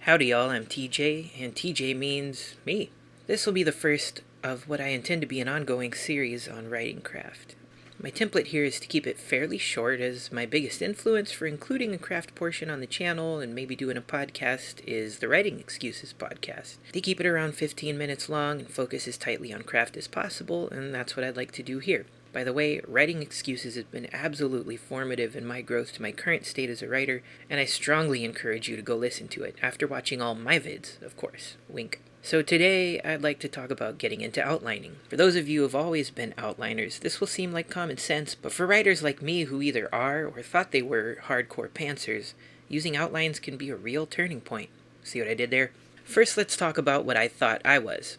Howdy y'all, I'm TJ, and TJ means me. This will be the first of what I intend to be an ongoing series on writing craft. My template here is to keep it fairly short, as my biggest influence for including a craft portion on the channel and maybe doing a podcast is the Writing Excuses podcast. They keep it around 15 minutes long and focus as tightly on craft as possible, and that's what I'd like to do here. By the way, Writing Excuses has been absolutely formative in my growth to my current state as a writer, and I strongly encourage you to go listen to it, after watching all my vids, of course. Wink. So today, I'd like to talk about getting into outlining. For those of you who have always been outliners, this will seem like common sense, but for writers like me who either are or thought they were hardcore pantsers, using outlines can be a real turning point. See what I did there? First, let's talk about what I thought I was.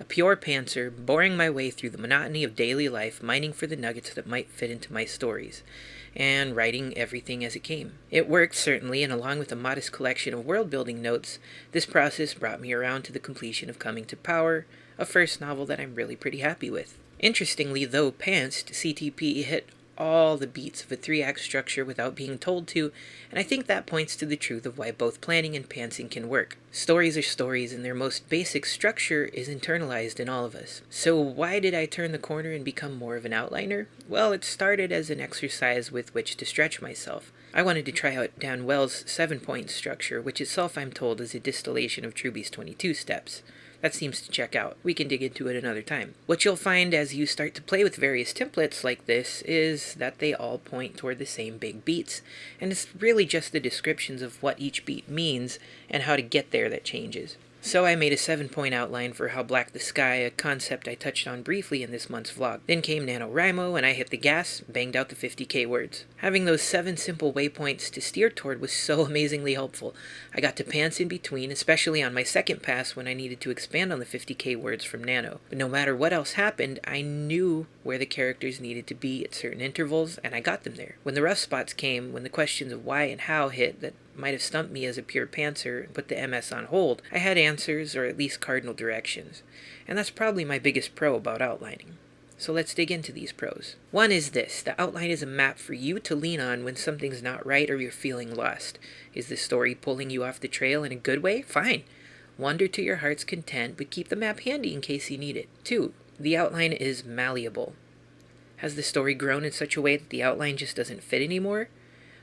A pure pantser, boring my way through the monotony of daily life, mining for the nuggets that might fit into my stories, and writing everything as it came. It worked, certainly, and along with a modest collection of world-building notes, this process brought me around to the completion of Coming to Power, a first novel that I'm really pretty happy with. Interestingly, though pantsed, CTP hit all the beats of a 3-act structure without being told to, and I think that points to the truth of why both planning and pantsing can work. Stories are stories, and their most basic structure is internalized in all of us. So why did I turn the corner and become more of an outliner? Well, it started as an exercise with which to stretch myself. I wanted to try out Dan Wells' 7-point structure, which itself I'm told is a distillation of Truby's 22 steps. That seems to check out. We can dig into it another time. What you'll find as you start to play with various templates like this is that they all point toward the same big beats, and it's really just the descriptions of what each beat means and how to get there that changes. So I made a 7-point outline for How Black the Sky, a concept I touched on briefly in this month's vlog. Then came NaNoWriMo, and I hit the gas, banged out the 50k words. Having those 7 simple waypoints to steer toward was so amazingly helpful. I got to pants in between, especially on my second pass when I needed to expand on the 50k words from Nano. But no matter what else happened, I knew where the characters needed to be at certain intervals, and I got them there. When the rough spots came, when the questions of why and how hit that might have stumped me as a pure pantser and put the MS on hold, I had answers, or at least cardinal directions. And that's probably my biggest pro about outlining. So let's dig into these pros. One is this: the outline is a map for you to lean on when something's not right or you're feeling lost. Is the story pulling you off the trail in a good way? Fine. Wander to your heart's content, but keep the map handy in case you need it. 2. The outline is malleable. Has the story grown in such a way that the outline just doesn't fit anymore?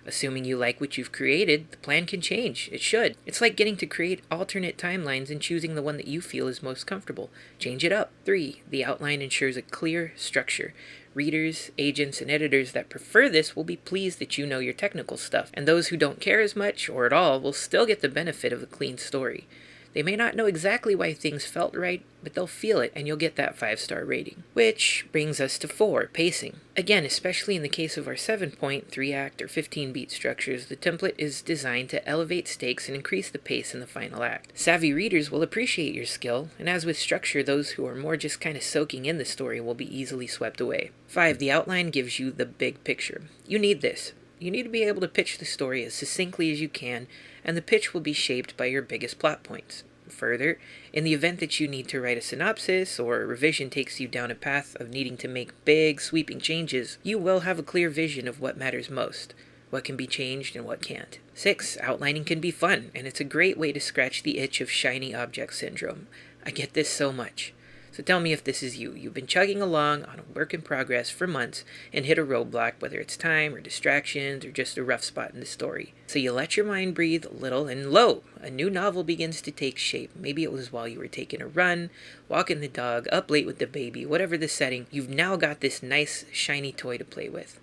Assuming you like what you've created, the plan can change. It should. It's like getting to create alternate timelines and choosing the one that you feel is most comfortable. Change it up. 3. The outline ensures a clear structure. Readers, agents, and editors that prefer this will be pleased that you know your technical stuff, and those who don't care as much, or at all, will still get the benefit of a clean story. They may not know exactly why things felt right, but they'll feel it, and you'll get that 5-star rating. Which brings us to 4, pacing. Again, especially in the case of our 7-point, 3-act, or 15-beat structures, the template is designed to elevate stakes and increase the pace in the final act. Savvy readers will appreciate your skill, and as with structure, those who are more just kind of soaking in the story will be easily swept away. 5. The outline gives you the big picture. You need this. You need to be able to pitch the story as succinctly as you can, and the pitch will be shaped by your biggest plot points. Further, in the event that you need to write a synopsis or a revision takes you down a path of needing to make big, sweeping changes, you will have a clear vision of what matters most, what can be changed and what can't. 6. Outlining can be fun, and it's a great way to scratch the itch of shiny object syndrome. I get this so much. So tell me if this is you. You've been chugging along on a work in progress for months and hit a roadblock, whether it's time or distractions or just a rough spot in the story. So you let your mind breathe a little, and lo, a new novel begins to take shape. Maybe it was while you were taking a run, walking the dog, up late with the baby, whatever the setting. You've now got this nice, shiny toy to play with.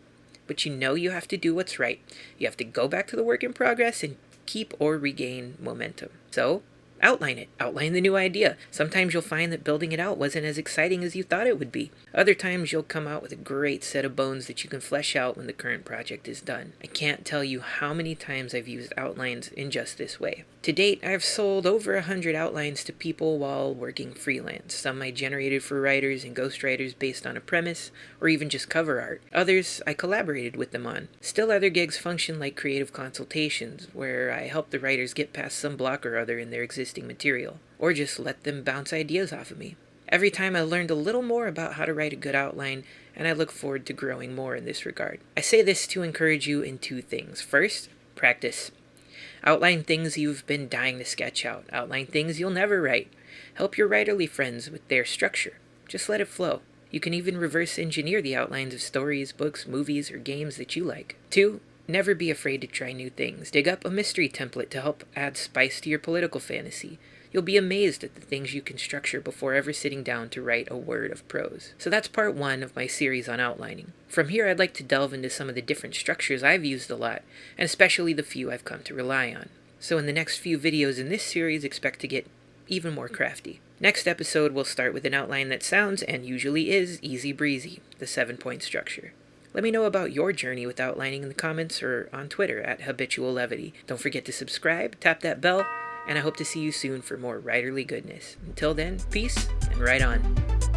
But you know you have to do what's right. You have to go back to the work in progress and keep or regain momentum. So outline it. Outline the new idea. Sometimes you'll find that building it out wasn't as exciting as you thought it would be. Other times you'll come out with a great set of bones that you can flesh out when the current project is done. I can't tell you how many times I've used outlines in just this way. To date, I've sold over 100 outlines to people while working freelance. Some I generated for writers and ghostwriters based on a premise, or even just cover art. Others I collaborated with them on. Still other gigs function like creative consultations, where I help the writers get past some block or other in their existing material, or just let them bounce ideas off of me. Every time I learned a little more about how to write a good outline, and I look forward to growing more in this regard. I say this to encourage you in 2 things. First, practice. Outline things you've been dying to sketch out. Outline things you'll never write. Help your writerly friends with their structure. Just let it flow. You can even reverse engineer the outlines of stories, books, movies, or games that you like. 2. Never be afraid to try new things. Dig up a mystery template to help add spice to your political fantasy. You'll be amazed at the things you can structure before ever sitting down to write a word of prose. So that's part 1 of my series on outlining. From here, I'd like to delve into some of the different structures I've used a lot, and especially the few I've come to rely on. So in the next few videos in this series, expect to get even more crafty. Next episode, we'll start with an outline that sounds, and usually is, easy breezy, the 7-point structure. Let me know about your journey with outlining in the comments or on Twitter at Habitual Levity. Don't forget to subscribe, tap that bell, and I hope to see you soon for more writerly goodness. Until then, peace and write on.